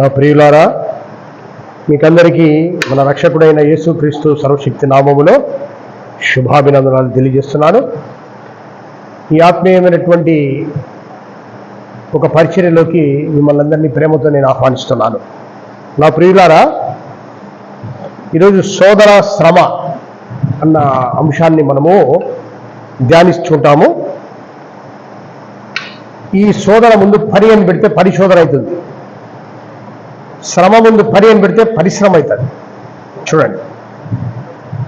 నా ప్రియులారా, మీకందరికీ మన రక్షకుడైన యేసుక్రీస్తు సర్వశక్తి నామములో శుభాభినందనాలు తెలియజేస్తున్నాను. ఈ ఆత్మీయమైనటువంటి ఒక పరిచర్యలోకి మిమ్మల్ని అందరినీ ప్రేమతో నేను ఆహ్వానిస్తున్నాను. నా ప్రియులారా, ఈరోజు సోదర శ్రమ అన్న అంశాన్ని మనము ధ్యానిస్తుంటాము. ఈ సోదర ముందు పరి అని పెడితే పరిశోధన అవుతుంది, శ్రమ ముందు పరి అని పెడితే పరిశ్రమ అవుతుంది. చూడండి,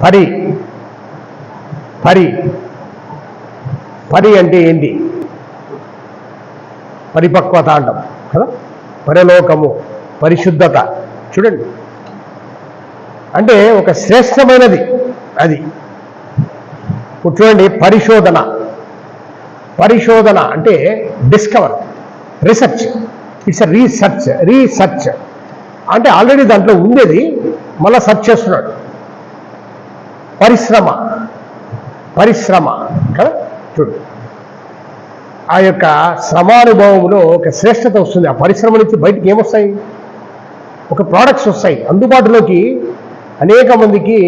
పరి పరి పరి అంటే ఏంటి? పరిపక్వత అంటాం కదా, పరలోకము, పరిశుద్ధత. చూడండి, అంటే ఒక శ్రేష్టమైనది అది. చూడండి, పరిశోధన. పరిశోధన అంటే డిస్కవర్, రీసెర్చ్. ఇట్స్ రీసెర్చ్ అంటే ఆల్రెడీ దాంట్లో ఉండేది మళ్ళీ సెర్చ్ చేస్తున్నాడు. పరిశ్రమ కదా. చూడు, ఆ యొక్క శ్రమానుభవంలో ఒక శ్రేష్టత వస్తుంది. ఆ పరిశ్రమ నుంచి బయటికి ఏమొస్తాయి? ఒక ప్రోడక్ట్స్ వస్తాయి అందుబాటులోకి. అనేక మందికి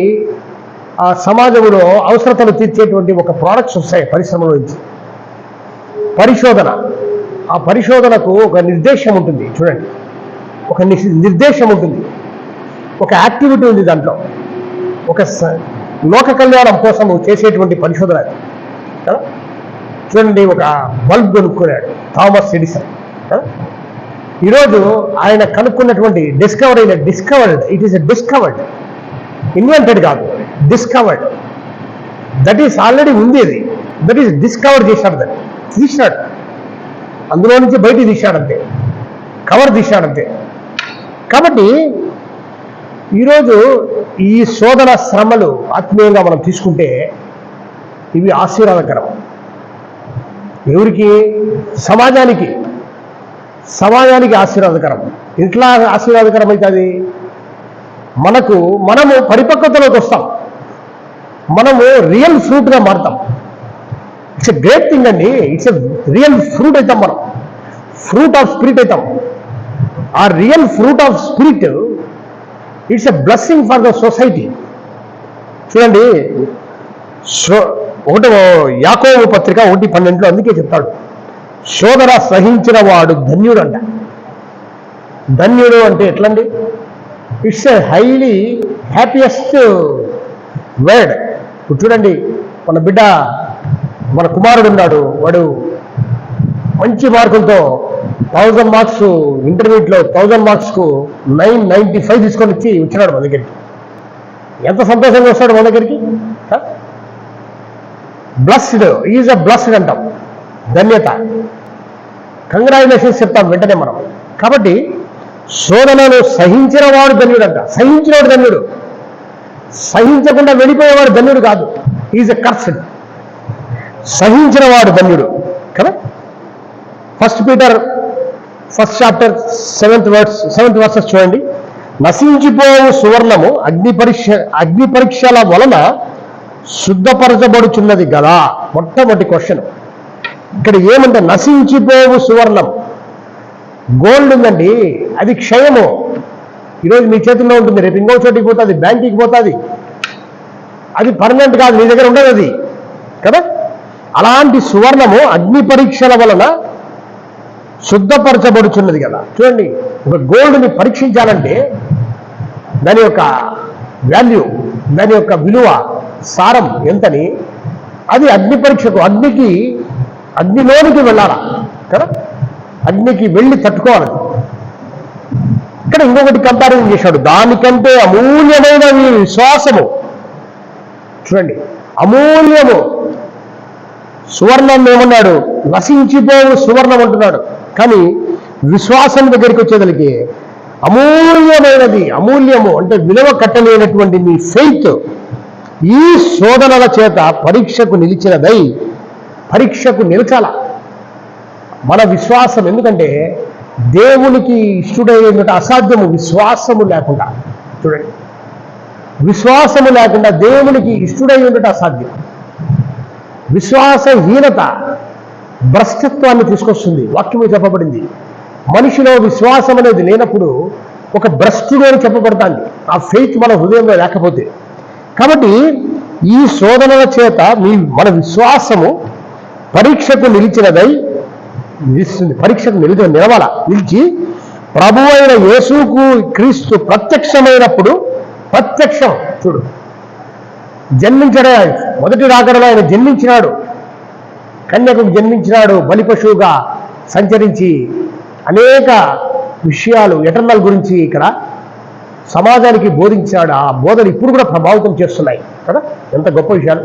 ఆ సమాజంలో అవసరతలు తీర్చేటువంటి ఒక ప్రోడక్ట్స్ వస్తాయి పరిశ్రమలో నుంచి. పరిశోధన, ఆ పరిశోధనకు ఒక నిర్దేశం ఉంటుంది. చూడండి, ఒక నిర్దేశం ఉంటుంది, ఒక యాక్టివిటీ ఉంది దాంట్లో. ఒక లోక కళ్యాణం కోసం చేసేటువంటి పరిశోధన కదా. చూడండి, ఒక బల్బ్ కనుక్కున్నాడు థామస్ ఎడిసన్ కదా. ఈరోజు ఆయన కనుక్కున్నటువంటి discovered, it is discovered, invented కాదు, డిస్కవర్డ్. దట్ ఈస్ ఆల్రెడీ ఉంది, అది దట్ ఈస్ డిస్కవర్ చేశాడు. దాన్ని తీశాడు, అందులో నుంచి బయటికి తీశాడంతే, కవర్ తీశాడంతే. కాబట్టి ఈరోజు ఈ శోధన శ్రమలు ఆత్మీయంగా మనం తీసుకుంటే ఇవి ఆశీర్వాదకరం. ఎవరికి? సమాజానికి ఆశీర్వాదకరం. ఇట్లా ఆశీర్వాదకరం అవుతుంది. మనము పరిపక్వతలోకి వస్తాం, మనము రియల్ ఫ్రూట్గా మారుతాం. ఇట్స్ ఎ గ్రేట్ థింగ్ అండి. ఇట్స్ ఎ రియల్ ఫ్రూట్ అవుతాం మనం, ఫ్రూట్ ఆఫ్ స్పిరిట్ అవుతాం. ఆ real fruit of spirit it's a blessing for the society. చూడండి, యాకోబు పత్రిక 1:12 అందుకే చెప్తాడు, శోధన సహించిన వాడు ధన్యుడు అంట. ధన్యుడు అంటే ఎట్లండి? It's a highly happiest word. ఇప్పుడు చూడండి, మన కుమారుడు ఉన్నాడు, వాడు మంచి మార్కులతో 1000 మార్క్స్ ఇంటర్మీడియట్లో 1000 మార్క్స్కు 995 తీసుకొని వచ్చినాడు మన దగ్గరికి. ఎంత సంతోషంగా వస్తాడు మన దగ్గరికి. బ్లస్డ్, ఈజ్ అ బ్లస్డ్ అంటాం, ధన్యత, కంగ్రాచులేషన్స్ చెప్తాం వెంటనే మనం. కాబట్టి శోధనను సహించిన వాడు ధన్యుడు అంట. సహించినవాడు ధన్యుడు, సహించకుండా వెళ్ళిపోయేవాడు ధన్యుడు కాదు. Is a cursed. సహించిన వాడు ధన్యుడు కదా. 1 Peter 1st chapter 7th verses చూడండి. నశించిపోవు సువర్ణము అగ్ని పరీక్షల వలన శుద్ధపరచబడుచున్నది కదా. మొట్టమొదటి క్వశ్చన్ ఇక్కడ ఏమంటే, నశించిపోవు సువర్ణం. గోల్డ్ ఉందండి, అది క్షయము. ఈరోజు మీ చేతుల్లో ఉంటుంది, రేపు ఇంకో చోటికి పోతుంది, బ్యాంకుకి పోతుంది. అది పర్మనెంట్ కాదు, నీ దగ్గర ఉండదు అది కదా. అలాంటి సువర్ణము అగ్ని పరీక్షల వలన శుద్ధపరచబడుచున్నది కదా. చూడండి, ఒక గోల్డ్ని పరీక్షించాలంటే దాని యొక్క వాల్యూ, దాని యొక్క విలువ, సారం ఎంతని, అది అగ్ని పరీక్షకు, అగ్నిలోనికి వెళ్ళాలా కదా. అగ్నికి వెళ్ళి తట్టుకోవాలి. ఇక్కడ ఇంకొకటి కంపారిజన్ చేశాడు, దానికంటే అమూల్యమైన మీ విశ్వాసము. చూడండి, అమూల్యము. సువర్ణం ఏమన్నాడు? నశించిపోవు సువర్ణం అంటున్నాడు. కానీ విశ్వాసం దగ్గరికి వచ్చేదానికి అమూల్యమైనది. అమూల్యము అంటే విలువ కట్టలేనటువంటి మీ ఫెయిత్ ఈ శోధనల చేత పరీక్షకు నిలిచినదై, పరీక్షకు నిలచాల మన విశ్వాసం. ఎందుకంటే దేవునికి ఇష్టడైనటువంటి అసాధ్యము విశ్వాసము లేకుండా. చూడండి, విశ్వాసము లేకుండా దేవునికి ఇష్టడై ఉండటం అసాధ్యం. విశ్వాసహీనత భ్రష్టత్వాన్ని తీసుకొస్తుంది. వాక్యమే చెప్పబడింది, మనిషిలో విశ్వాసం అనేది లేనప్పుడు ఒక భ్రష్టుడు అని చెప్పబడుతుంది, ఆ ఫెయిత్ మన హృదయంలో లేకపోతే. కాబట్టి ఈ శోధనల చేత మన విశ్వాసము పరీక్షకు నిలిచినదై పరీక్షకు నిలిచి ప్రభు అయిన యేసుకు క్రీస్తు ప్రత్యక్షమైనప్పుడు, ప్రత్యక్షం చూడు, జన్మించడే మొదటి రాకడలో ఆయన జన్మించినాడు, కన్యకు జన్మించినాడు, బలిపశువుగా సంచరించి అనేక విషయాలు ఎటర్నల్ గురించి ఇక్కడ సమాజానికి బోధించాడు. ఆ బోధన ఇప్పుడు కూడా ప్రభావితం చేస్తున్నాయి కదా, ఎంత గొప్ప విషయాలు.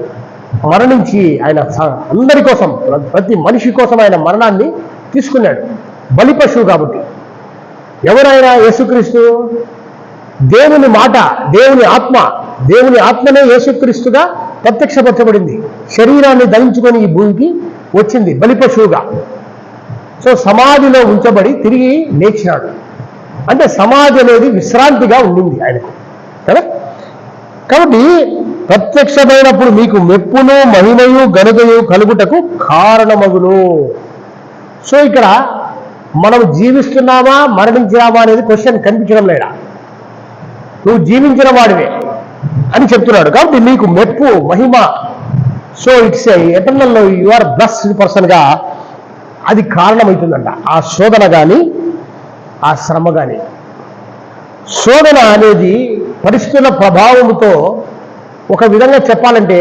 మరణించి ఆయన అందరి కోసం, ప్రతి మనిషి కోసం ఆయన మరణాన్ని తీసుకున్నాడు, బలిపశువు కాబట్టి. ఎవరైనా యేసుక్రీస్తు దేవుని మాట, దేవుని ఆత్మనే యేసుక్రీస్తుగా ప్రత్యక్షపరచబడింది, శరీరాన్ని ధరించుకొని ఈ భూమికి వచ్చింది బలిపశువుగా. సో సమాధిలో ఉంచబడి తిరిగి లేచినాడు. అంటే సమాధి అనేది విశ్రాంతిగా ఉండింది ఆయనకు కదా. కాబట్టి ప్రత్యక్షమైనప్పుడు మీకు మెప్పును మహిమయు ఘనతయు కలుగుటకు కారణమగును. సో ఇక్కడ మనం జీవిస్తున్నామా మరణించినామా అనేది క్వశ్చన్ కనిపించడం లేదా, నువ్వు జీవించిన వాడివే అని చెప్తున్నాడు. కాబట్టి మీకు మెప్పు మహిమ, సో ఇట్స్ ఎటర్నల్లో యు ఆర్ బ్లెస్డ్ పర్సన్గా అది కారణమవుతుందంట. ఆ శోధన కానీ ఆ శ్రమ కానీ. శోధన అనేది పరిస్థితుల ప్రభావంతో ఒక విధంగా చెప్పాలంటే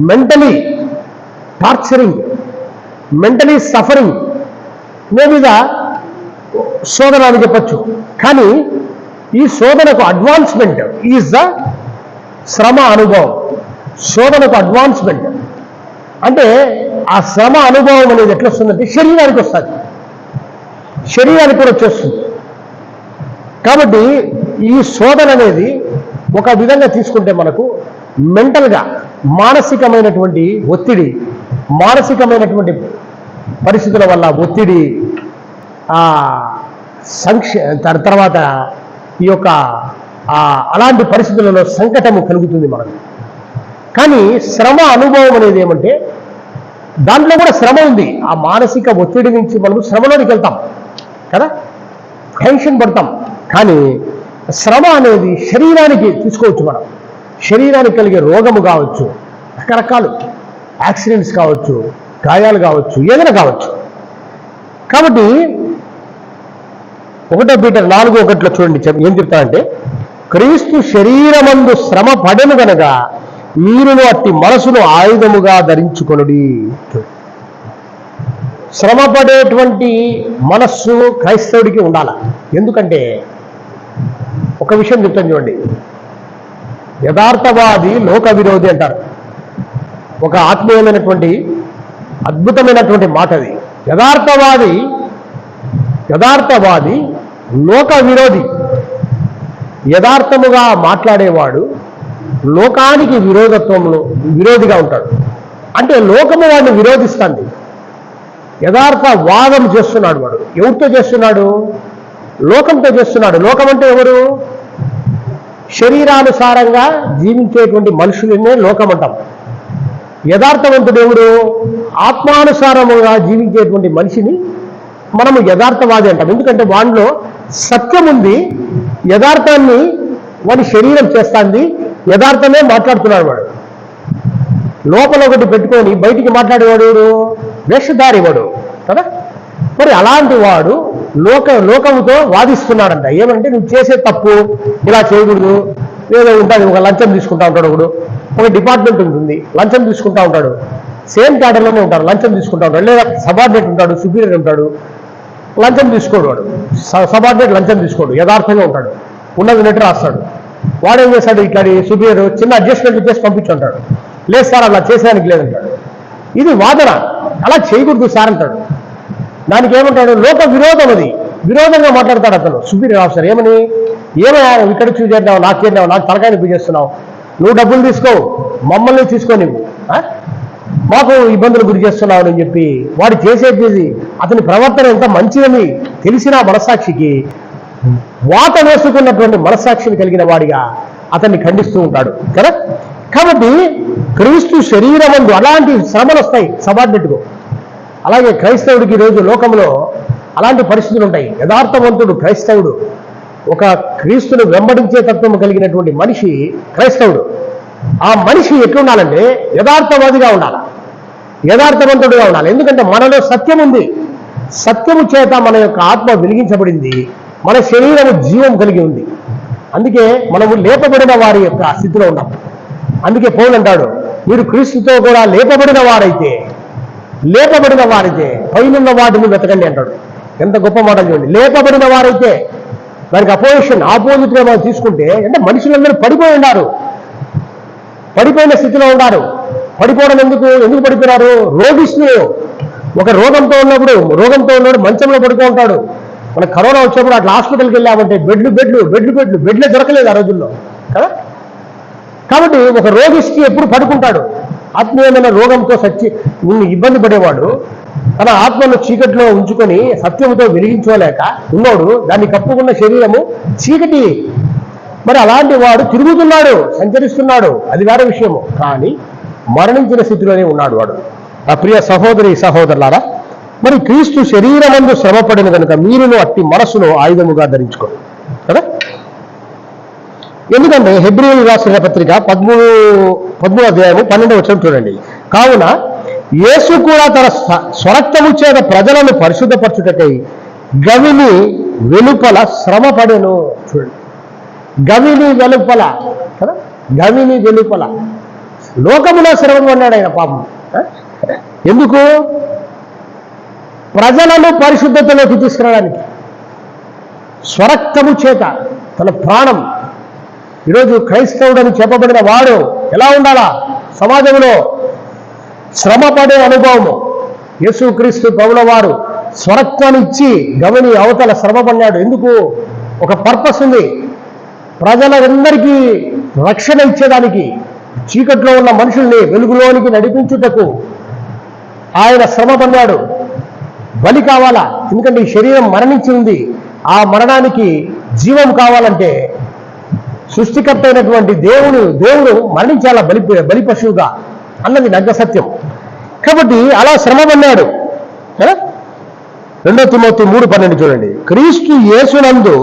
మెంటలీ టార్చరింగ్, మెంటలీ సఫరింగ్ మీద శోధన అని చెప్పచ్చు. కానీ ఈ శోధనకు అడ్వాన్స్మెంట్ ఈజ్ ద శ్రమ అనుభవం. శోధనకు అడ్వాన్స్మెంట్ అంటే ఆ శ్రమ అనుభవం అనేది ఎట్లా వస్తుందంటే శరీరానికి వస్తుంది, శరీరానికి కూడా వచ్చేస్తుంది. కాబట్టి ఈ శోధన అనేది ఒక విధంగా తీసుకుంటే మనకు మెంటల్గా మానసికమైనటువంటి ఒత్తిడి, మానసికమైనటువంటి పరిస్థితుల వల్ల ఒత్తిడి, తర్వాత ఈ యొక్క అలాంటి పరిస్థితులలో సంకటము కలుగుతుంది మనకు. కానీ శ్రమ అనుభవం అనేది ఏమంటే దాంట్లో కూడా శ్రమ ఉంది. ఆ మానసిక ఒత్తిడి నుంచి మనం శ్రమలోనికి వెళ్తాం కదా, టెన్షన్ పడతాం. కానీ శ్రమ అనేది శరీరానికి తీసుకోవచ్చు. మనం శరీరానికి కలిగే రోగము కావచ్చు, రకరకాలు యాక్సిడెంట్స్ కావచ్చు, గాయాలు కావచ్చు, ఏదైనా కావచ్చు. కాబట్టి 1 పీటర్ 4:1 చూడండి ఏం చెప్తానంటే, క్రీస్తు శరీరమందు శ్రమ పడెను గనక మీరును అట్టి మనసును ఆయుధముగా ధరించుకొనుడి. శ్రమ పడేటువంటి మనస్సు క్రైస్తవుడికి ఉండాల. ఎందుకంటే ఒక విషయం చెప్తాను చూడండి, యథార్థవాది లోక విరోధి అంటారు. ఒక ఆత్మీయమైనటువంటి అద్భుతమైనటువంటి మాట అది. యథార్థవాది లోక విరోధి. యథార్థముగా మాట్లాడేవాడు లోకానికి విరోధిగా ఉంటాడు. అంటే లోకము వాడిని విరోధిస్తుంది. యథార్థ వాదం చేస్తున్నాడు వాడు. ఎవరితో చేస్తున్నాడు? లోకంతో చేస్తున్నాడు. లోకం అంటే ఎవరు? శరీరానుసారంగా జీవించేటువంటి మనుషులనే లోకం అంటాం. యథార్థవంతుడు ఎవడు? ఆత్మానుసారముగా జీవించేటువంటి మనిషిని మనము యథార్థవాది అంటాం. ఎందుకంటే వాడిలో సత్యం ఉంది, యథార్థాన్ని వాడి శరీరం చేస్తుంది, యథార్థమే మాట్లాడుతున్నాడు వాడు. లోపల ఒకటి పెట్టుకొని బయటికి మాట్లాడేవాడు వేషధారి వాడు కదా. మరి అలాంటి వాడు లోకముతో వాదిస్తున్నాడంట. ఏమంటే నువ్వు చేసే తప్పు, ఇలా చేయకూడదు, ఏదో ఉంటుంది. ఒక లంచం తీసుకుంటా ఉంటాడు ఒకడు, ఒక డిపార్ట్మెంట్ ఉంటుంది, లంచం తీసుకుంటా ఉంటాడు. సేమ్ క్యాడర్లోనే ఉంటారు, లంచం తీసుకుంటా ఉంటాడు. లేదా సబార్డినేట్ ఉంటాడు, సుపీరియర్ ఉంటాడు, లంచం తీసుకోడు వాడు. సబార్డినేట్ లంచం తీసుకోడు, యథార్థంగా ఉంటాడు, ఉన్నది లెటర్ రాస్తాడు. వాడేం చేస్తాడు? ఇట్లా సుపీరియర్ చిన్న అడ్జస్ట్మెంట్ చేసి పంపించుంటాడు. లేదు సార్ అలా చేసేదానికి లేదంటాడు. ఇది వాదన. అలా చేయకూడదు సార్ అంటాడు. దానికి ఏమంటాడు? లోక విరోధం. అది విరోధంగా మాట్లాడతాడు అతను సుపీరియర్ ఆఫీసర్. ఏమయ్యా ఇక్కడ చూసేద్దావు, నాకేద్దావు, నాకు తలకాయని పూజేస్తున్నావు, నువ్వు డబ్బులు తీసుకో, మమ్మల్ని తీసుకో, నువ్వు మాకు ఇబ్బందులు గురి చేస్తున్నావు అని చెప్పి వాడు చేసేది. అతని ప్రవర్తన ఎంత మంచిదని తెలిసిన మనస్సాక్షికి, వాత వేసుకున్నటువంటి మనస్సాక్షిని కలిగిన వాడిగా అతన్ని ఖండిస్తూ ఉంటాడు కదా. కాబట్టి క్రీస్తు శరీరమందు అలాంటి శ్రమలు వస్తాయి సబార్డినేట్కు. అలాగే క్రైస్తవుడికి ఈరోజు లోకంలో అలాంటి పరిస్థితులు ఉంటాయి. యథార్థవంతుడు క్రైస్తవుడు, ఒక క్రీస్తును వెంబడించే తత్వం కలిగినటువంటి మనిషి క్రైస్తవుడు. ఆ మనిషి ఎట్లుండాలంటే యథార్థవాదిగా ఉండాలి, యథార్థవంతుడుగా ఉండాలి. ఎందుకంటే మనలో సత్యం ఉంది, సత్యము చేత మన యొక్క ఆత్మ వెలిగించబడింది, మన శరీరము జీవం కలిగి ఉంది. అందుకే మనము లేపబడిన వారి యొక్క స్థితిలో ఉన్నాం. అందుకే పౌలు అంటాడు, మీరు క్రీస్తుతో కూడా లేపబడిన వారైతే పైనున్న వాటిని వెతకండి అంటాడు. ఎంత గొప్ప మాట చూడండి. లేపబడిన వారైతే, దానికి ఆపోజిట్గా మనం తీసుకుంటే, అంటే మనుషులందరూ పడిపోయి ఉన్నారు, పడిపోయిన స్థితిలో ఉన్నారు. పడిపోవడం ఎందుకు పడిపోయినారు? రోగిష్ణులు. ఒక రోగంతో ఉన్నప్పుడు మంచంలో పడుకో ఉంటాడు. మన కరోనా వచ్చినప్పుడు అట్లా హాస్పిటల్కి వెళ్ళామంటే బెడ్లే దొరకలేదు ఆ రోజుల్లో కదా. కాబట్టి ఒక రోగిష్టి ఎప్పుడు పడుకుంటాడు. ఆత్మీయమైన రోగంతో ఇబ్బంది పడేవాడు తన ఆత్మను చీకటిలో ఉంచుకొని సత్యముతో వెలిగించుకోలేక ఉన్నోడు, దాన్ని కప్పుకున్న శరీరము చీకటి. మరి అలాంటి వాడు తిరుగుతున్నాడు, సంచరిస్తున్నాడు, అది వేరే విషయము. కానీ మరణించిన స్థితిలోనే ఉన్నాడు వాడు. ఆ ప్రియ సహోదరులారా, మరి క్రీస్తు శరీరమందు శ్రమపడిన కనుక మీరును అట్టి మనస్సును ఆయుధముగా ధరించుకోండి కదా. ఎందుకంటే హెబ్రీయులకు రాసిన పత్రిక 13వ అధ్యాయము 12వ వచనం చూడండి. కావున యేసు కూడా తన స్వరక్తము చేత ప్రజలను పరిశుద్ధపరచుటకై గవిని వెలుపల శ్రమపడెను. చూడండి, గవిని వెలుపల కదా, గవిని వెలుపల లోకములో శ్రమ పడ్డాడు ఆయన పాపం. ఎందుకు? ప్రజలను పరిశుద్ధతలోకి తీసుకురావడానికి. స్వరక్తము చేత తన ప్రాణం. ఈరోజు క్రైస్తవుడని చెప్పబడిన వాడు ఎలా ఉండాలా? సమాజంలో శ్రమపడే అనుభవము. యేసుక్రీస్తు ప్రభుల వారు స్వరక్తాన్ని ఇచ్చి గమని అవతల శ్రమ పడ్డాడు. ఎందుకు? ఒక పర్పస్ ఉంది. ప్రజలందరికీ రక్షణ ఇచ్చేదానికి, చీకట్లో ఉన్న మనుషుల్ని వెలుగులోనికి నడిపించుటకు ఆయన శ్రమ పడ్డాడు. బలి కావాలా? ఎందుకంటే ఈ శరీరం మరణించి ఉంది. ఆ మరణానికి జీవం కావాలంటే సృష్టికర్త అయినటువంటి దేవుడు మరణించాలా బలి పశువుగా అన్నది నగ్గ సత్యం. కాబట్టి అలా శ్రమ పడ్డాడు. 2 తిమోతి 3:12 చూడండి. క్రీస్తు యేసునందు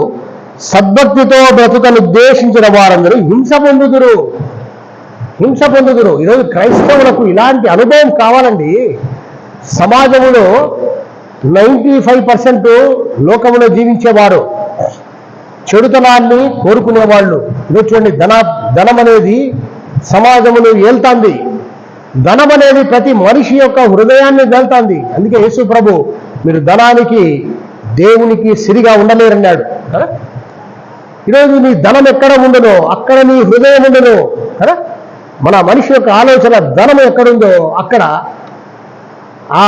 సద్భక్తితో బ్రతుకను ఉద్దేశించిన వారందరూ హింస పొందుదురు. ఈరోజు క్రైస్తవులకు ఇలాంటి అనుభవం కావాలండి. సమాజంలో 95% లోకంలో జీవించేవారు చెడుతనాన్ని కోరుకునేవాళ్ళు. ఈరోజు చూడండి, ధనం అనేది సమాజమును ఏల్తాంది. ధనం అనేది ప్రతి మనిషి యొక్క హృదయాన్ని వెళ్తాంది. అందుకే యేసు ప్రభు, మీరు ధనానికి దేవునికి సిరిగా ఉండలేరన్నాడు కదా. ఈరోజు నీ ధనం ఎక్కడ ఉండదో అక్కడ నీ హృదయం ఉండదు కదా. మన మనిషి యొక్క ఆలోచన ధనం ఎక్కడుందో అక్కడ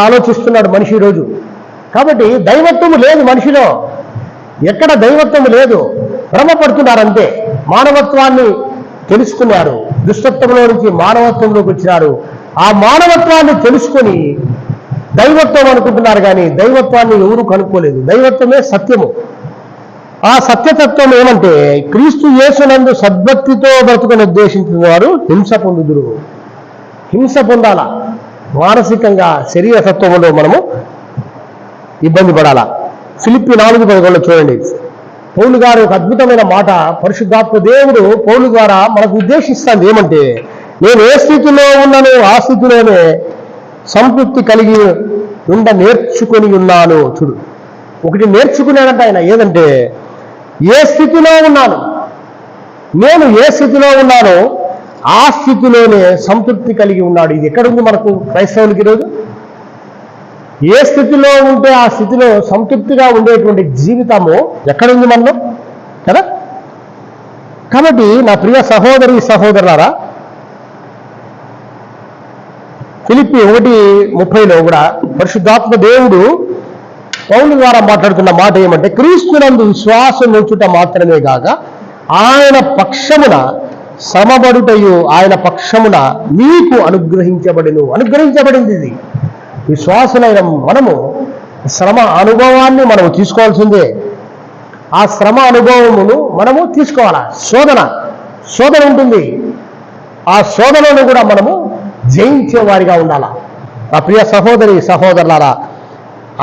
ఆలోచిస్తున్నాడు మనిషి ఈరోజు. కాబట్టి దైవత్వము లేదు మనిషిలో. ఎక్కడ దైవత్వము లేదు, భ్రమపడుతున్నారంతే. మానవత్వాన్ని తెలుసుకున్నారు, దుష్టత్వంలో నుంచి మానవత్వంలోకి వచ్చినారు. ఆ మానవత్వాన్ని తెలుసుకొని దైవత్వం అనుకుంటున్నారు, కానీ దైవత్వాన్ని ఎవరూ కనుక్కోలేదు. దైవత్వమే సత్యము. ఆ సత్యతత్వం ఏమంటే, క్రీస్తు యేసునందు సద్భక్తితో బ్రతుకుని ఉద్దేశించిన వారు హింస పొందుదురు. హింస పొందాల. మానసికంగా శరీర తత్వంలో మనము ఇబ్బంది పడాలా. ఫిలిప్పీ 4:11 చూడండి. పౌలు గారు ఒక అద్భుతమైన మాట పరిశుద్ధాత్మ దేవుడు పౌలు ద్వారా మనకు ఉద్దేశిస్తుంది. ఏమంటే, నేను ఏ స్థితిలో ఉన్నానో ఆ స్థితిలోనే సంతృప్తి కలిగి నేర్చుకొని ఉన్నాను. చూడు, ఒకటి నేర్చుకున్నాడంట ఆయన. ఏదంటే, ఏ స్థితిలో ఉన్నాను, నేను ఏ స్థితిలో ఉన్నానో ఆ స్థితిలోనే సంతృప్తి కలిగి ఉన్నాడు. ఇది ఎక్కడుంది మనకు క్రైస్తవులకి ఈరోజు? ఏ స్థితిలో ఉంటే ఆ స్థితిలో సంతృప్తిగా ఉండేటువంటి జీవితము ఎక్కడుంది మనలో కదా. కాబట్టి నా ప్రియ సహోదరులారా, ఫిలిప్పీ 1:30 కూడా పరిశుద్ధాత్మ దేవుడు పౌలు ద్వారా మాట్లాడుతున్న మాట ఏమంటే, క్రీస్తునందు విశ్వాసం ఉంచుట మాత్రమే కాక ఆయన పక్షమున శ్రమపడుటయు ఆయన పక్షమున మీకు అనుగ్రహించబడింది. ఇది విశ్వాసులైన మనము శ్రమ అనుభవాన్ని మనము తీసుకోవాల్సిందే. ఆ శ్రమ అనుభవమును మనము తీసుకోవాలా. శోధన ఉంటుంది. ఆ శోధనను కూడా మనము జయించే వారిగా ఉండాలా. ఆ ప్రియ సహోదరులారా,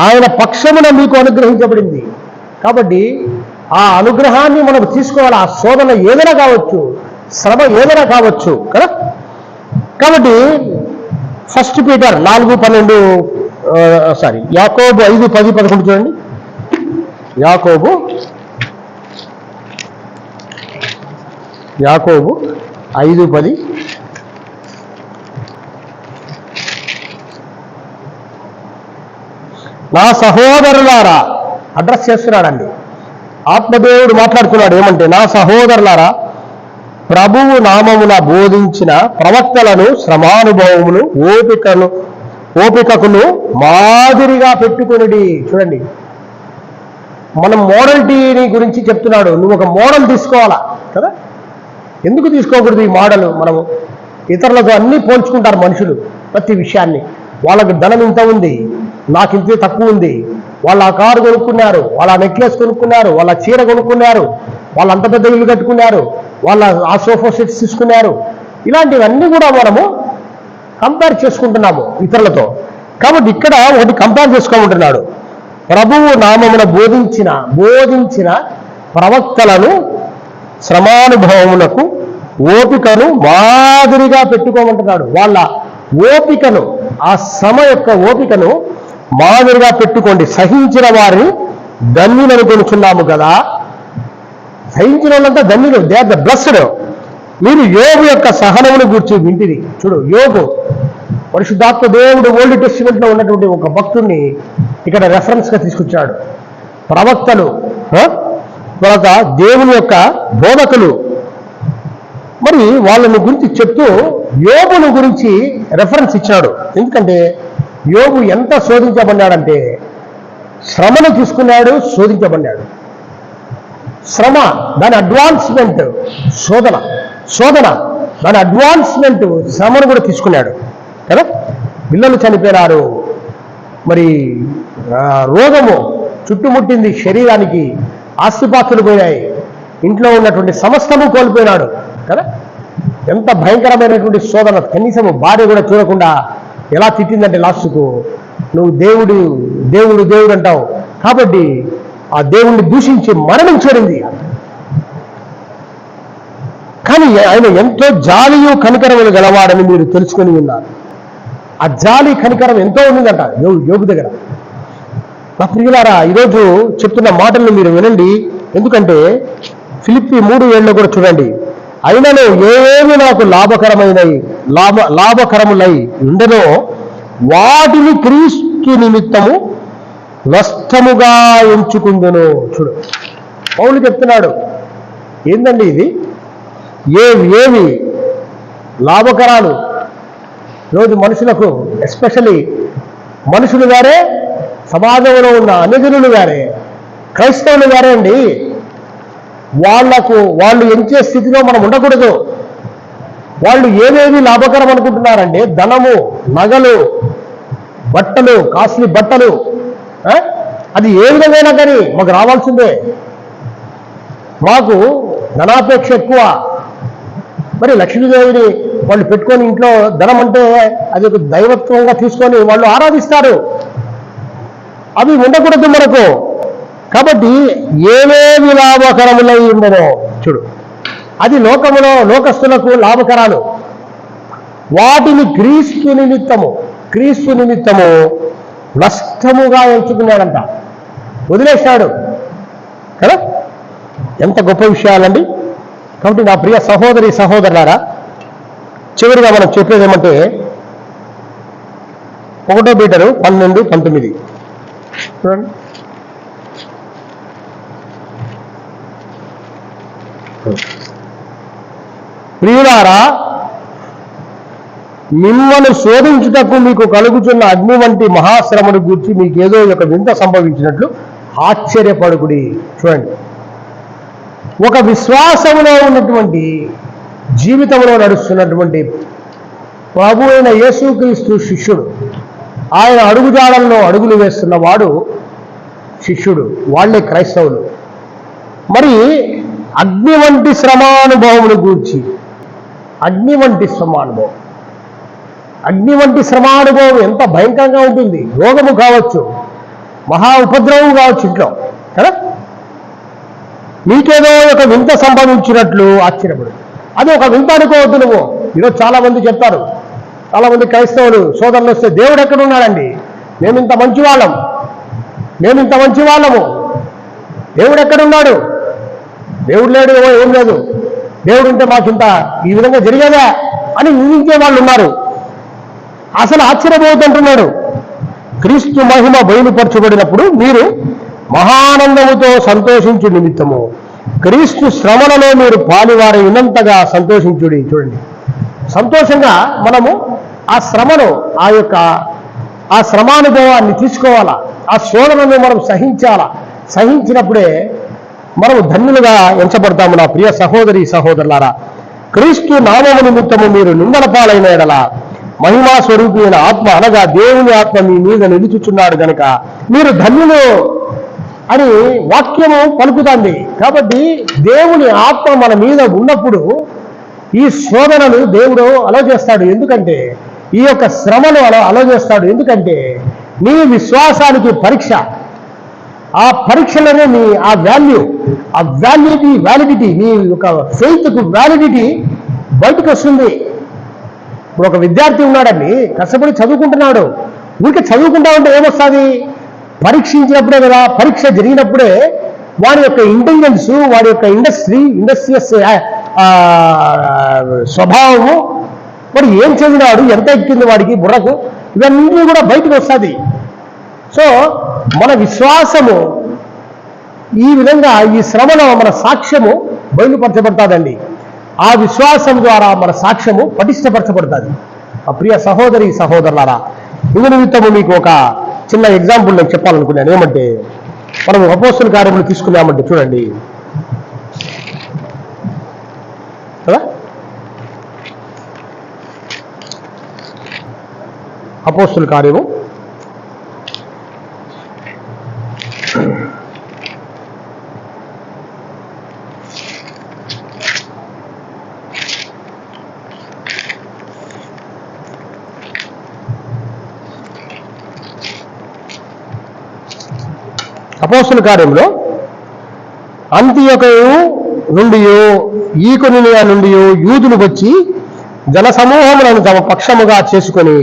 ఆయన పక్షమున మీకు అనుగ్రహించబడింది. కాబట్టి ఆ అనుగ్రహాన్ని మనం తీసుకోవాలి. ఆ శోధన ఏదైనా కావచ్చు, శ్రమ ఏదైనా కావచ్చు కదా. కాబట్టి 1 పీటర్ 4:12 యాకోబు 5:10-11 చూడండి. యాకోబు 5:10. నా సహోదరులారా, అడ్రస్ చేస్తున్నాడండి. ఆత్మదేవుడు మాట్లాడుతున్నాడు ఏమంటే, నా సహోదరులారా, ప్రభువు నామమున బోధించిన ప్రవక్తలను, శ్రమానుభవమును, ఓపికకును మాదిరిగా పెట్టుకొనుడి. చూడండి, మనం మోడల్టీని గురించి చెప్తున్నాడు. నువ్వు ఒక మోడల్ తీసుకోవాలా కదా. ఎందుకు తీసుకోకూడదు ఈ మోడల్? మనము ఇతరులతో అన్నీ పోల్చుకుంటారు మనుషులు, ప్రతి విషయాన్ని. వాళ్ళకి ధనం ఇంత ఉంది, నాకు ఇంతే తక్కువ ఉంది, వాళ్ళు ఆ కారు కొనుక్కున్నారు, వాళ్ళ నెక్లెస్ కొనుక్కున్నారు, వాళ్ళ చీర కొనుక్కున్నారు, వాళ్ళు అంత పెద్ద ఇల్లు కట్టుకున్నారు, వాళ్ళ ఆ సోఫా సెట్స్ తీసుకున్నారు. ఇలాంటివన్నీ కూడా మనము కంపేర్ చేసుకుంటున్నాము ఇతరులతో. కాబట్టి ఇక్కడ ఒకటి కంపేర్ చేసుకోమంటున్నాడు. ప్రభువు నామమున బోధించిన ప్రవక్తలను, శ్రమానుభవములకు, ఓపికను మాదిరిగా పెట్టుకోమంటున్నాడు. వాళ్ళ ఓపికను, ఆ శ్రమ యొక్క ఓపికను మాదిరిగా పెట్టుకోండి. సహించిన వారిని ధన్యులను కొనుక్కున్నాము కదా. సహించిన వాళ్ళంతా ధన్యులు, దే ఆర్ ద బ్లెస్డ్. మీరు యోబు యొక్క సహనమును గూర్చి వింటిరి. చూడు, యోబు పరిశుద్ధాత్మ దేవుడు ఓల్డ్ టెస్టిమెంట్లో ఉన్నటువంటి ఒక భక్తుడిని ఇక్కడ రెఫరెన్స్గా తీసుకొచ్చాడు. ప్రవక్తలు, తర్వాత దేవుని యొక్క బోధకులు, మరి వాళ్ళని గురించి చెప్తూ యోబును గురించి రెఫరెన్స్ ఇచ్చాడు. ఎందుకంటే యోబు ఎంత శోధించబడ్డాడంటే, శ్రమను తీసుకున్నాడు, శోధించబడ్డాడు. శ్రమ దాని అడ్వాన్స్మెంట్, శోధన దాని అడ్వాన్స్మెంట్, శ్రమను కూడా తీసుకున్నాడు కదా. పిల్లలు చనిపోయినారు, మరి రోగము చుట్టుముట్టింది శరీరానికి, ఆస్తిపాస్తులు పోయాయి, ఇంట్లో ఉన్నటువంటి సమస్తము కోల్పోయినాడు కదా. ఎంత భయంకరమైనటువంటి శోధన. కనీసం భార్య కూడా చూడకుండా ఎలా తిట్టిందంటే లాస్ట్కు, నువ్వు దేవుడు అంటావు కాబట్టి ఆ దేవుణ్ణి దూషించి మరణించడింది. కానీ ఆయన ఎంతో జాలియు కనికరములు గలవాడని మీరు తెలుసుకొని ఉన్నారు. ఆ జాలి కనికరం ఎంతో ఉండిందంట యోబు దగ్గర. నా ప్రియులారా, ఈరోజు చెప్తున్న మాటలను మీరు వినండి. ఎందుకంటే ఫిలిప్పీ 3:7 కూడా చూడండి. అయినను ఏమి నాకు లాభకరములై ఉండనో వాటిని క్రీస్తు నిమిత్తము నష్టముగా ఎంచుకుందును. చూడు, పౌలు చెప్తున్నాడు, ఏందండి ఇది? ఏవి లాభకరాలు ఈరోజు మనుషులకు, ఎస్పెషల్లీ మనుషులు వేరే, సమాజంలో ఉన్న అన్యజనులు వేరే, క్రైస్తవులు వేరే అండి. వాళ్ళు ఎంచే స్థితిలో మనం ఉండకూడదు. వాళ్ళు ఏవేవి లాభకరం అనుకుంటున్నారంటే, ధనము, నగలు, బట్టలు, కాస్ట్లీ బట్టలు, అది ఏ విధంగా కానీ మాకు రావాల్సిందే. మాకు ధనాపేక్ష ఎక్కువ. మరి లక్ష్మీదేవిని వాళ్ళు పెట్టుకొని ఇంట్లో ధనం అంటే అది ఒక దైవత్వంగా తీసుకొని వాళ్ళు ఆరాధిస్తారు. అవి ఉండకూడదు మనకు. కాబట్టి ఏవేవి లాభకరములై ఉండనో చూడు, అది లోకస్తులకు లాభకరాలు. వాటిని క్రీస్తు నిమిత్తము నష్టముగా ఎంచుకున్నాడంట, వదిలేశాడు కదా. ఎంత గొప్ప విషయాలండి. కాబట్టి నా ప్రియ సహోదరులారా, చివరిగా మనం చెప్పేది ఏమంటే 1 పీటరు 12:19 చూడండి. ప్రియులారా, మిమ్మల్ని శోధించుటకు మీకు కలుగుతున్న అగ్ని వంటి మహాశ్రమను గూర్చి మీకు ఏదో ఒక వింత సంభవించినట్లు ఆశ్చర్యపడుకుడి. చూడండి, ఒక విశ్వాసంలో ఉన్నటువంటి, జీవితంలో నడుస్తున్నటువంటి ప్రభు అయిన యేసుక్రీస్తు శిష్యుడు, ఆయన అడుగుజాడల్లో అడుగులు వేస్తున్నవాడు శిష్యుడు, వాళ్ళే క్రైస్తవులు. మరి అగ్ని వంటి శ్రమానుభవమును గూర్చి, అగ్ని వంటి శ్రమానుభవం ఎంత భయంకరంగా ఉంటుంది. రోగము కావచ్చు, మహా ఉపద్రవం కావచ్చు ఇంట్లో కదా. మీకేదో ఒక వింత సంభవించినట్లు ఆశ్చర్యపడు. అది ఒక వింత అనుకోవద్దు నువ్వు. ఈరోజు చాలా మంది చెప్తారు, చాలా మంది క్రైస్తవులు సోదరులు వస్తే, దేవుడు ఎక్కడున్నాడండి, మేమింత మంచి వాళ్ళము, దేవుడు ఎక్కడున్నాడు, దేవుడు లేడు, ఏం లేదు, దేవుడు ఉంటే మాకింత ఈ విధంగా జరిగేదా అని ఊహించే వాళ్ళు ఉన్నారు. అసలు ఆశ్చర్యపోతుంటున్నాడు. క్రీస్తు మహిమ బయలుపరచబడినప్పుడు మీరు మహానందముతో సంతోషించు నిమిత్తము క్రీస్తు శ్రమలలో మీరు పాలువారి ఉన్నంతగా సంతోషించుడి. చూడండి, సంతోషంగా మనము ఆ శ్రమను, ఆ శ్రమానుభవాన్ని తీసుకోవాలా, ఆ శోధనను మనం సహించాలా. సహించినప్పుడే మనం ధన్యులుగా ఎంచబడతాము. నా ప్రియ సహోదరి సహోదరులారా, క్రీస్తు నామము నిమిత్తము మీరు నిందల పాలైన ఎడల మహిమా స్వరూపమైన ఆత్మ అనగా దేవుని ఆత్మ మీ మీద నిలుచుచున్నాడు గనక మీరు ధన్యులు అని వాక్యము పలుకుతుంది. కాబట్టి దేవుని ఆత్మ మన మీద ఉన్నప్పుడు ఈ శోధనలు దేవుడు అలో చేస్తాడు. ఎందుకంటే ఈ యొక్క శ్రమను అలో చేస్తాడు. ఎందుకంటే నీ విశ్వాసానికి పరీక్ష, ఆ పరీక్షలోనే నీ ఆ వ్యాలిడిటీ నీ యొక్క ఫెయిత్కు వ్యాలిడిటీ బయటకు వస్తుంది. ఇప్పుడు ఒక విద్యార్థి ఉన్నాడండి, కష్టపడి చదువుకుంటున్నాడు. ఊరికే చదువుకుంటా ఉంటే ఏమొస్తుంది? పరీక్షించినప్పుడే కదా, పరీక్ష జరిగినప్పుడే వాడి యొక్క ఇంటెలిజెన్స్, వాడి యొక్క ఇండస్ట్రియస్ స్వభావము, వాడు ఏం చదివినాడు, ఎంత ఎక్కింది వాడికి బుర్రకు, ఇవన్నీ కూడా బయటకు వస్తుంది. సో మన విశ్వాసము ఈ విధంగా ఈ శ్రమలో మన సాక్ష్యము బయలుపరచబడుతుందండి. ఆ విశ్వాసం ద్వారా మన సాక్ష్యము పటిష్టపరచబడుతుంది. ఆ ప్రియ సహోదరి సహోదరులారా, ఇందు నిమిత్తము మీకు ఒక చిన్న ఎగ్జాంపుల్ నేను చెప్పాలనుకున్నాను. ఏమంటే, మనం అపోస్తల కార్యములు తీసుకున్నామంటే చూడండి కదా, అపోస్తల కార్యము అపోస్తల కార్యంలో అంతియొకయు నుండి ఈకొనియ నుండి యూదులు వచ్చి జనసమూహములను తమ పక్షముగా చేసుకొని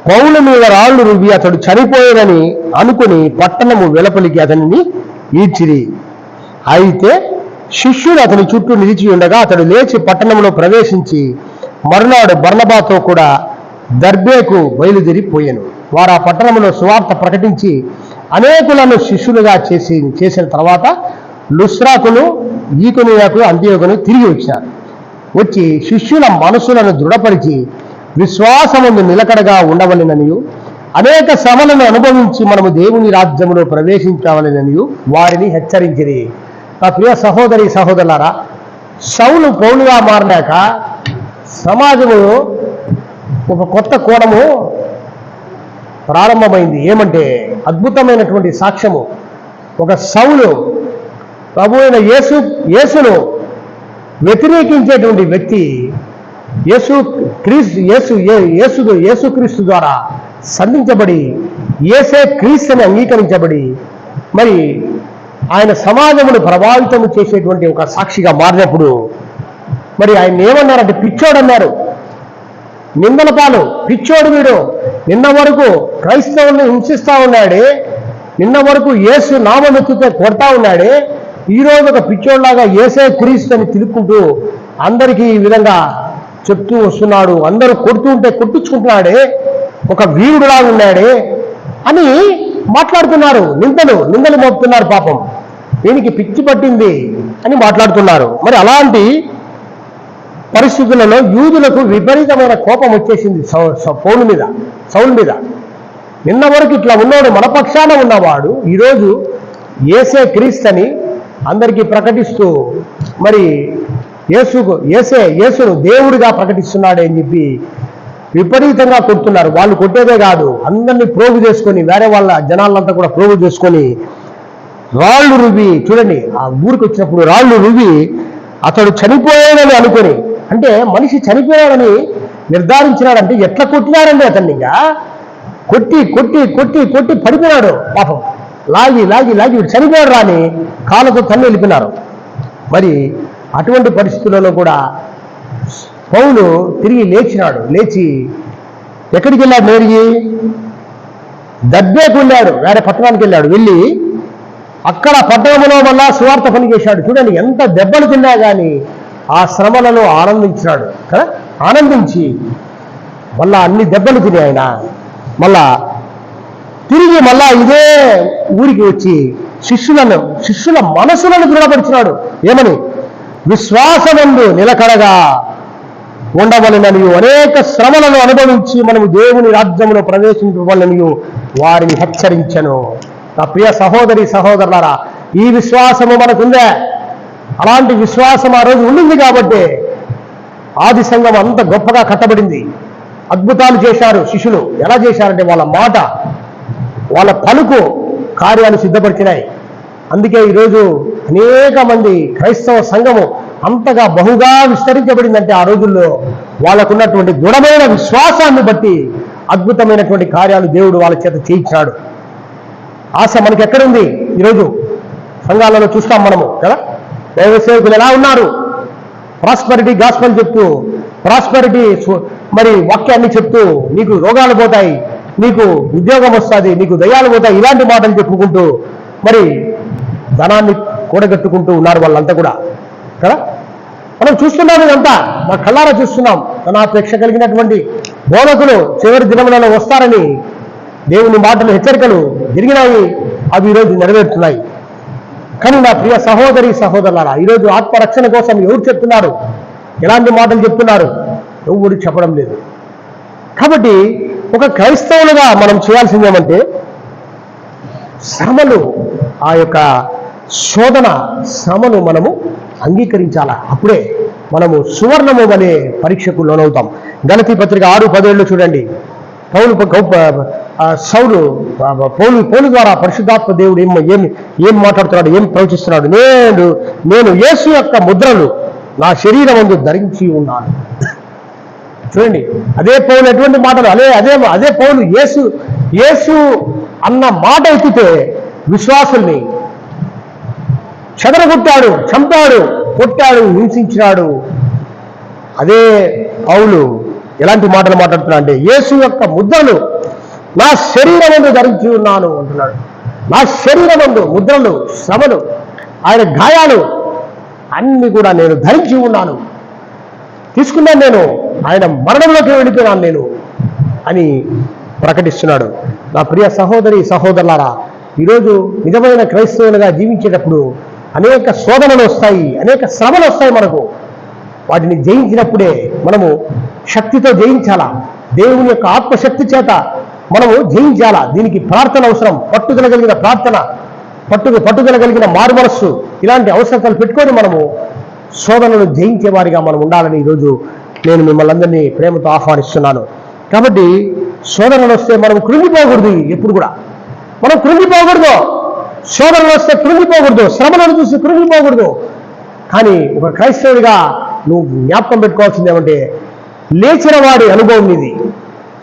పౌలు మీద రాళ్లు రువ్వి అతడు చనిపోయాడని అనుకుని పట్టణము వెలుపలికి అతనిని ఈడ్చిరి. అయితే శిష్యుడు అతని చుట్టూ నిలిచి ఉండగా అతడు లేచి పట్టణంలో ప్రవేశించి మరునాడు బర్నబాతో కూడా దర్బేకు బయలుదేరిపోయాను. వారు ఆ పట్టణంలో సువార్త ప్రకటించి అనేకులను శిష్యులుగా చేసిన తర్వాత లుస్రాకును, ఈకొనియాకు, అంతియోకును తిరిగి వచ్చారు. వచ్చి శిష్యుల మనసులను దృఢపరిచి విశ్వాసముందు నిలకడగా ఉండవలెననియు అనేక శ్రమలను అనుభవించి మనము దేవుని రాజ్యములో ప్రవేశించవలెననియు వారిని హెచ్చరించిరి. నా ప్రియ సహోదరి సహోదరులారా, సౌలు పౌలుగా మారినాక సమాజంలో ఒక కొత్త కోణము ప్రారంభమైంది. ఏమంటే అద్భుతమైనటువంటి సాక్ష్యము. ఒక సౌలు ప్రభు అయిన యేసును వ్యతిరేకించేటువంటి వ్యక్తి యేసుక్రీస్తు ద్వారా సంధించబడి యేసే క్రీస్తుని అంగీకరించబడి మరి ఆయన సమాజమును ప్రభావితం చేసేటువంటి ఒక సాక్షిగా మారినప్పుడు మరి ఆయన ఏమన్నారంటే పిచ్చోడు అన్నారు. నిందల పాలు, పిచ్చోడు వీడు, నిన్న వరకు క్రైస్తవుల్ని హింసిస్తా ఉన్నాడే, నిన్న వరకు యేసు నామమెత్తుతో కొడతా ఉన్నాడే, ఈరోజు ఒక పిచ్చోడ్లాగా యేసే క్రీస్తు అని తిరుక్కుంటూ అందరికీ ఈ విధంగా చెప్తూ వస్తున్నాడు, అందరూ కొడుతూ ఉంటే కొట్టించుకుంటున్నాడే, ఒక వీరుడులాగా ఉన్నాడే అని మాట్లాడుతున్నారు. నిందలు మోపుతున్నారు. పాపం దీనికి పిచ్చి పట్టింది అని మాట్లాడుతున్నారు. మరి అలాంటి పరిస్థితులలో యూదులకు విపరీతమైన కోపం వచ్చేసింది సౌలు మీద. నిన్న వరకు ఇట్లా ఉన్నాడు, మన పక్షాన ఉన్నవాడు ఈరోజు యేసే క్రీస్తని అందరికీ ప్రకటిస్తూ మరి యేసును దేవుడిగా ప్రకటిస్తున్నాడే అని చెప్పి విపరీతంగా కొడుతున్నారు. వాళ్ళు కొట్టేదే కాదు, అందరినీ ప్రోగు చేసుకొని, వేరే వాళ్ళ జనాలంతా కూడా ప్రోగు చేసుకొని రాళ్ళు రువ్వి, చూడండి ఆ ఊరికి వచ్చినప్పుడు రాళ్ళు రువ్వి అతడు చనిపోయాడని అనుకొని, అంటే మనిషి చనిపోయాడని నిర్ధారించినాడంటే ఎట్లా కొట్టినాడండి అతన్ని. ఇంకా కొట్టి కొట్టి కొట్టి కొట్టి పడిపోయాడు పాపం. లాగి లాగి లాగి వీడు చనిపోయాడు రాని కాళ్ళతో తన్ని వెళ్ళిపోయినారు. మరి అటువంటి పరిస్థితులలో కూడా పౌలు తిరిగి లేచినాడు. లేచి ఎక్కడికి వెళ్ళాడు? నేరుగా దర్బేకు వెళ్ళాడు, వేరే పట్టణానికి వెళ్ళాడు. వెళ్ళి అక్కడ పట్టణంలో మళ్ళా సువార్త పని చేశాడు. చూడండి, ఎంత దెబ్బలు తిన్నా కానీ ఆ శ్రమలలో ఆనందించినాడు కదా. ఆనందించి మళ్ళా అన్ని దెబ్బలు తిని ఆయన మళ్ళా తిరిగి మళ్ళా ఇదే ఊరికి వచ్చి శిష్యుల మనసులను దృఢపరిచినాడు. ఏమని? విశ్వాసమందు నిలకడగా ఉండవలననియు అనేక శ్రమలను అనుభవించి మనము దేవుని రాజ్యములో ప్రవేశించవలననియు వారిని హెచ్చరించను. నా ప్రియ సహోదరి సహోదరులారా, ఈ విశ్వాసము మనకుందే. అలాంటి విశ్వాసం ఆ రోజు ఉండింది కాబట్టి ఆది సంఘం అంత గొప్పగా కట్టబడింది. అద్భుతాలు చేశారు శిష్యులు. ఎలా చేశారంటే వాళ్ళ మాట, వాళ్ళ పలుకు కార్యాలు సిద్ధపరిచినాయి. అందుకే ఈరోజు అనేక మంది క్రైస్తవ సంఘము అంతగా బహుగా విస్తరించబడిందంటే ఆ రోజుల్లో వాళ్ళకున్నటువంటి దృఢమైన విశ్వాసాన్ని బట్టి అద్భుతమైనటువంటి కార్యాలు దేవుడు వాళ్ళ చేత చేయించాడు. ఆశ మనకి ఎక్కడుంది? ఈరోజు సంఘాలలో చూస్తాం మనము కదా. దైవ సేవకులు ఎలా ఉన్నారు? ప్రాస్పరిటీ గాస్పెల్ చెప్తూ, ప్రాస్పరిటీ మరి వాక్యాన్ని చెప్తూ, నీకు రోగాలు పోతాయి, నీకు ఉద్యోగం వస్తుంది, నీకు దయ్యాలు పోతాయి, ఇలాంటి మాటలు చెప్పుకుంటూ మరి ధనాన్ని కూడగట్టుకుంటూ ఉన్నారు వాళ్ళంతా కూడా కదా. మనం చూస్తున్నాం, ఇదంతా మా కళ్ళారా చూస్తున్నాం. ధనాపేక్ష కలిగినటువంటి బోధకులు చివరి దినములలో వస్తారని దేవుని మాటలు హెచ్చరికలు జరిగినాయి. అవి ఈరోజు నెరవేరుతున్నాయి. కానీ నా ప్రియ సహోదరి సహోదరులారా, ఈరోజు ఆత్మరక్షణ కోసం ఎవరు చెప్తున్నారు? ఎలాంటి మాటలు చెప్తున్నారు? ఎవరు చెప్పడం లేదు. కాబట్టి ఒక క్రైస్తవులుగా మనం చేయాల్సిందేమంటే శ్రమలు, ఆ యొక్క శోధన శ్రమను మనము అంగీకరించాలా. అప్పుడే మనము సువర్ణము అనే పరీక్షకు లోనవుతాం. గలతీ పత్రిక 6:17 చూడండి. పౌలు ద్వారా పరిశుద్ధాత్మ దేవుడు ఏం మాట్లాడుతున్నాడు, ఏం ప్రవచిస్తున్నాడు? నేను యేసు యొక్క ముద్రలు నా శరీరం ముందు ధరించి ఉన్నాను. చూడండి, అదే పౌలు ఎటువంటి మాటలు, అదే పౌలు యేసు అన్న మాట ఎత్తితే విశ్వాసుల్ని చెదరగొట్టాడు, చంపాడు, కొట్టాడు, హింసించినాడు. అదే పౌలు ఎలాంటి మాటలు మాట్లాడుతున్నా అంటే యేసు యొక్క ముద్రలు నా శరీరమందు ధరించి ఉన్నాను అంటున్నాడు. నా శరీరమందు ముద్రలు, శ్రమలు, ఆయన గాయాలు అన్ని కూడా నేను ధరించి ఉన్నాను, తీసుకున్నాను, నేను ఆయన మరణంలోకి వెళ్ళిపోయినాను నేను అని ప్రకటిస్తున్నాడు. నా ప్రియ సహోదరి సహోదరులారా, ఈరోజు నిజమైన క్రైస్తవులుగా జీవించేటప్పుడు అనేక శోధనలు వస్తాయి, అనేక శ్రమలు వస్తాయి మనకు. వాటిని జయించినప్పుడే మనము శక్తితో జయించాలా. దేవుని యొక్క ఆత్మశక్తి చేత మనము జయించాలా. దీనికి ప్రార్థన అవసరం, పట్టుదల కలిగిన ప్రార్థన, పట్టుదల కలిగిన మారు మనస్సు, ఇలాంటి అవసరాలు పెట్టుకొని మనము శోధనలు జయించే వారిగా మనం ఉండాలని ఈరోజు నేను మిమ్మల్ని అందరినీ ప్రేమతో ఆహ్వానిస్తున్నాను. కాబట్టి శోధనలు వస్తే మనం కృంగిపోకూడదు. ఎప్పుడు కూడా మనం కృంగిపోకూడదు. శోధనలు వస్తే కృంగిపోకూడదు, శ్రమలను చూసి కృంగిపోకూడదు. కానీ ఒక క్రైస్తవుడిగా నువ్వు జ్ఞాపకం పెట్టుకోవాల్సింది ఏమంటే లేచిన వాడి అనుభవం ఇది.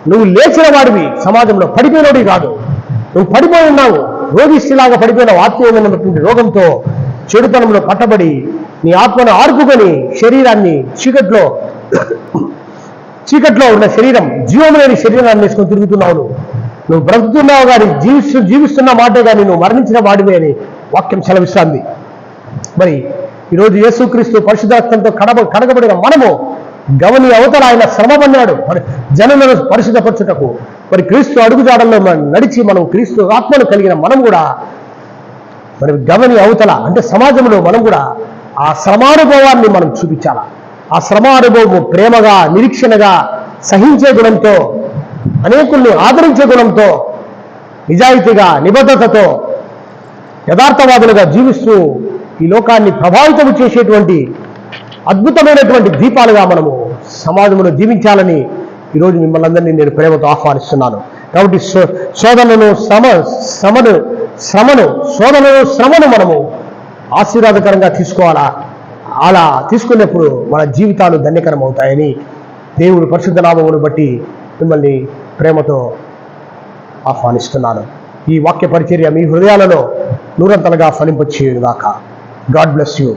నువ్వు లేచిన వాడివి, సమాజంలో పడిపోయినోడి కాదు. నువ్వు పడిపోయి ఉన్నావు, రోగిష్టిలాగా పడిపోయినావు. ఆత్మీయమైనటువంటి రోగంతో చెడుతనంలో పట్టబడి నీ ఆత్మను ఆర్పుకొని శరీరాన్ని చీకట్లో ఉన్న శరీరం, జీవం లేని శరీరాన్ని వేసుకొని తిరుగుతున్నావు. నువ్వు బ్రతుకుతున్నావు కానీ జీవిస్తున్న మాటే కానీ నువ్వు మరణించిన వాడివే అని వాక్యం సెలవిస్తుంది. మరి ఈరోజు యేసుక్రీస్తు పరిశుద్ధాత్మతో కడగబడిన మనము గమని అవతల ఆయన శ్రమ పన్నాడు జనులను పరిశుద్ధపరచుటకు. మరి క్రీస్తు అడుగుజాడల్లో నడిచి మనం క్రీస్తు ఆత్మను కలిగిన మనం కూడా మరి గమని అవతల అంటే సమాజంలో మనం కూడా ఆ శ్రమానుభవాన్ని మనం చూపించాలా. ఆ శ్రమానుభవము ప్రేమగా, నిరీక్షణగా, సహించే గుణంతో, అనేకుల్ని ఆదరించే గుణంతో, నిజాయితీగా, నిబద్ధతతో, యథార్థవాదులుగా జీవిస్తూ ఈ లోకాన్ని ప్రభావితం చేసేటువంటి అద్భుతమైనటువంటి దీపాలుగా మనము సమాజంలో జీవించాలని ఈరోజు మిమ్మల్ని అందరినీ నేను ప్రేమతో ఆహ్వానిస్తున్నాను. కాబట్టి శ్రమను మనము ఆశీర్వాదకరంగా తీసుకోవాలా. అలా తీసుకున్నప్పుడు మన జీవితాలు ధన్యకరం అవుతాయని దేవుడు పరిశుద్ధ నామమును బట్టి మిమ్మల్ని ప్రేమతో ఆహ్వానిస్తున్నాను. ఈ వాక్య పరిచర్య మీ హృదయాలలో నూరంతలుగా ఫలింపచేయుగాక. God bless you.